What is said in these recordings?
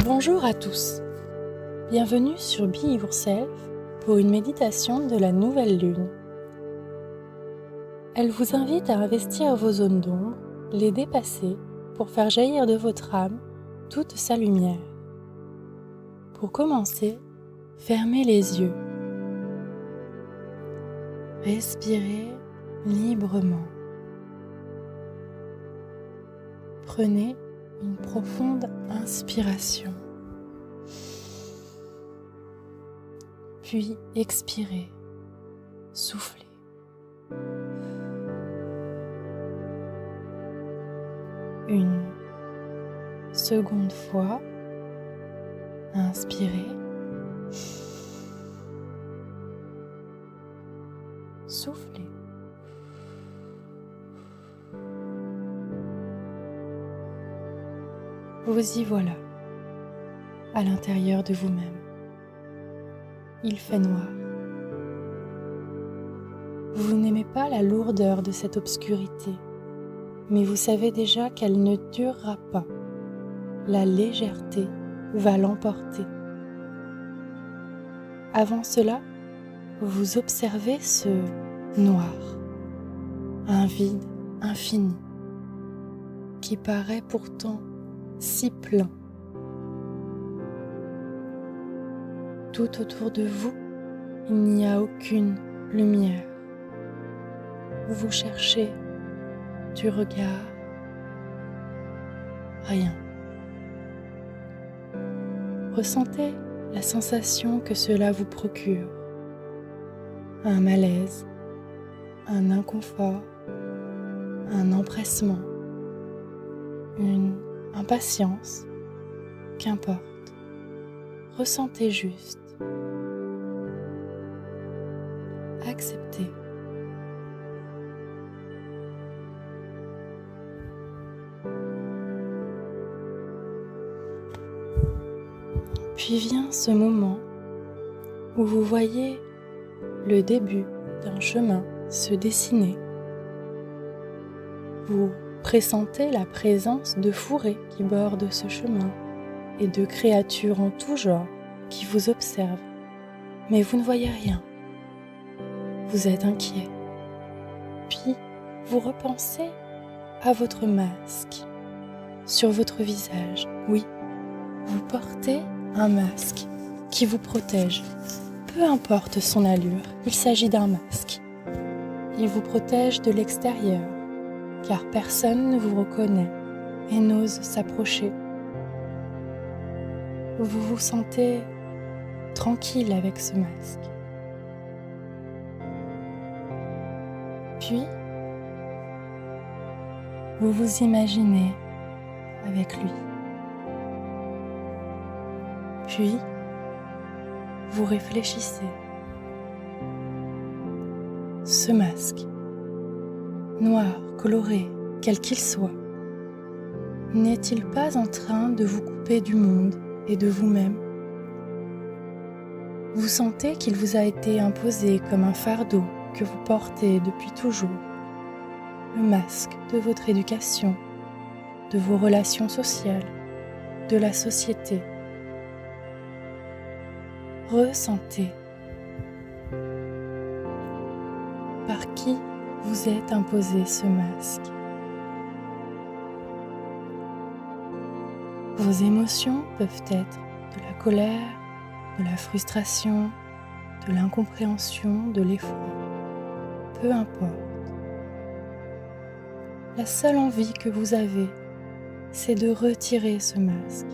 Bonjour à tous, bienvenue sur Be Yourself pour une méditation de la nouvelle lune. Elle vous invite à investir vos zones d'ombre, les dépasser pour faire jaillir de votre âme toute sa lumière. Pour commencer, fermez les yeux. Respirez librement. Prenez une profonde inspiration. Puis expirez, soufflez. Une seconde fois, inspirez. Soufflez. Vous y voilà, à l'intérieur de vous-même. Il fait noir. Vous n'aimez pas la lourdeur de cette obscurité, mais vous savez déjà qu'elle ne durera pas. La légèreté va l'emporter. Avant cela, vous observez ce noir, un vide infini, qui paraît pourtant si plein. Tout autour de vous, il n'y a aucune lumière. Vous cherchez du regard, rien. Ressentez la sensation que cela vous procure. Un malaise, un inconfort, un empressement, une impatience, qu'importe. Ressentez juste. Acceptez. Puis vient ce moment où vous voyez le début d'un chemin se dessiner. Vous pressentez la présence de fourrés qui bordent ce chemin et de créatures en tout genre qui vous observent, mais vous ne voyez rien. Vous êtes inquiet. Puis vous repensez à votre masque sur votre visage. Oui, vous portez un masque qui vous protège. Peu importe son allure, il s'agit d'un masque. Il vous protège de l'extérieur, car personne ne vous reconnaît et n'ose s'approcher. Vous vous sentez tranquille avec ce masque. Puis, vous vous imaginez avec lui. Puis, vous réfléchissez. Ce masque, noir, coloré, quel qu'il soit, n'est-il pas en train de vous couper du monde et de vous-même? Vous sentez qu'il vous a été imposé comme un fardeau que vous portez depuis toujours, le masque de votre éducation, de vos relations sociales, de la société. Ressentez. Par qui vous êtes imposé ce masque? Vos émotions peuvent être de la colère, de la frustration, de l'incompréhension, de l'effroi. Peu importe. La seule envie que vous avez, c'est de retirer ce masque.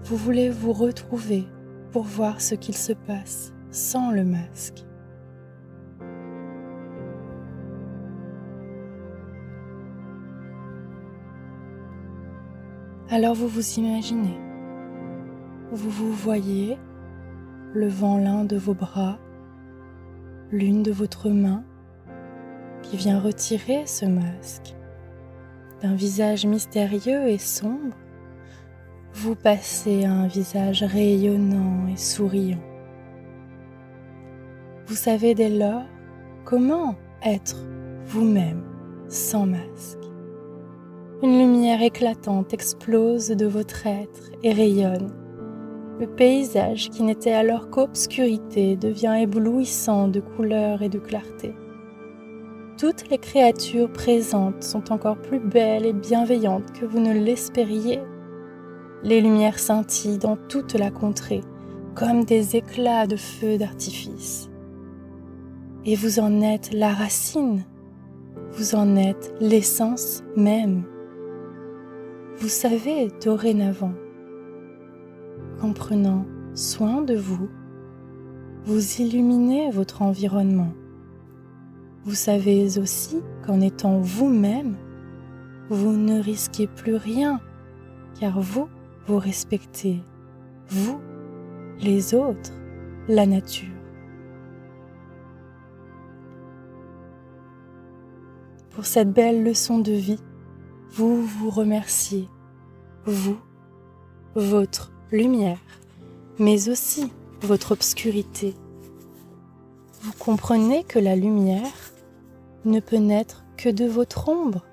Vous voulez vous retrouver pour voir ce qu'il se passe sans le masque. Alors vous vous imaginez, vous vous voyez levant l'un de vos bras, l'une de votre main, qui vient retirer ce masque. D'un visage mystérieux et sombre, vous passez à un visage rayonnant et souriant. Vous savez dès lors comment être vous-même sans masque. Une lumière éclatante explose de votre être et rayonne. Le paysage qui n'était alors qu'obscurité devient éblouissant de couleurs et de clarté. Toutes les créatures présentes sont encore plus belles et bienveillantes que vous ne l'espériez. Les lumières scintillent dans toute la contrée, comme des éclats de feux d'artifice. Et vous en êtes la racine, vous en êtes l'essence même. Vous savez dorénavant qu'en prenant soin de vous, vous illuminez votre environnement. Vous savez aussi qu'en étant vous-même, vous ne risquez plus rien, car vous respectez, vous, les autres, la nature. Pour cette belle leçon de vie, vous vous remerciez, vous, votre lumière, mais aussi votre obscurité. Vous comprenez que la lumière ne peut naître que de votre ombre.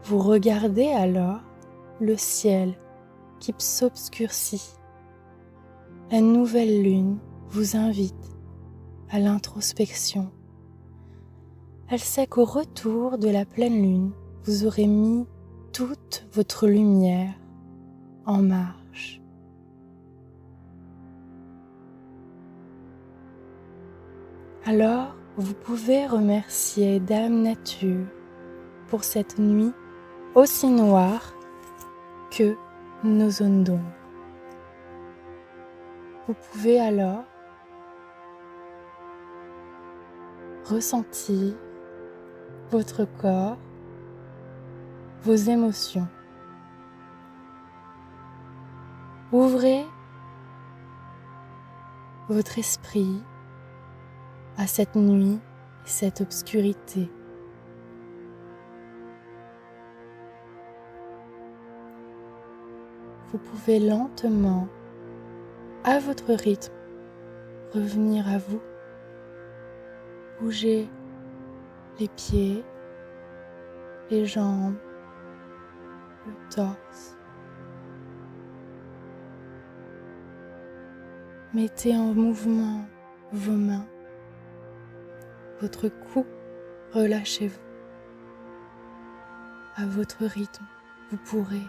Vous regardez alors le ciel qui s'obscurcit. La nouvelle lune vous invite à l'introspection. Elle sait qu'au retour de la pleine lune, vous aurez mis toute votre lumière en marche. Alors, vous pouvez remercier Dame Nature pour cette nuit aussi noire que nos zones d'ombre. Vous pouvez alors ressentir votre corps, vos émotions. Ouvrez votre esprit à cette nuit et cette obscurité. Vous pouvez lentement, à votre rythme, revenir à vous. Bougez les pieds, les jambes, le torse. Mettez en mouvement vos mains, votre cou, relâchez-vous. À votre rythme, vous pourrez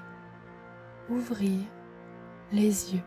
ouvrir les yeux.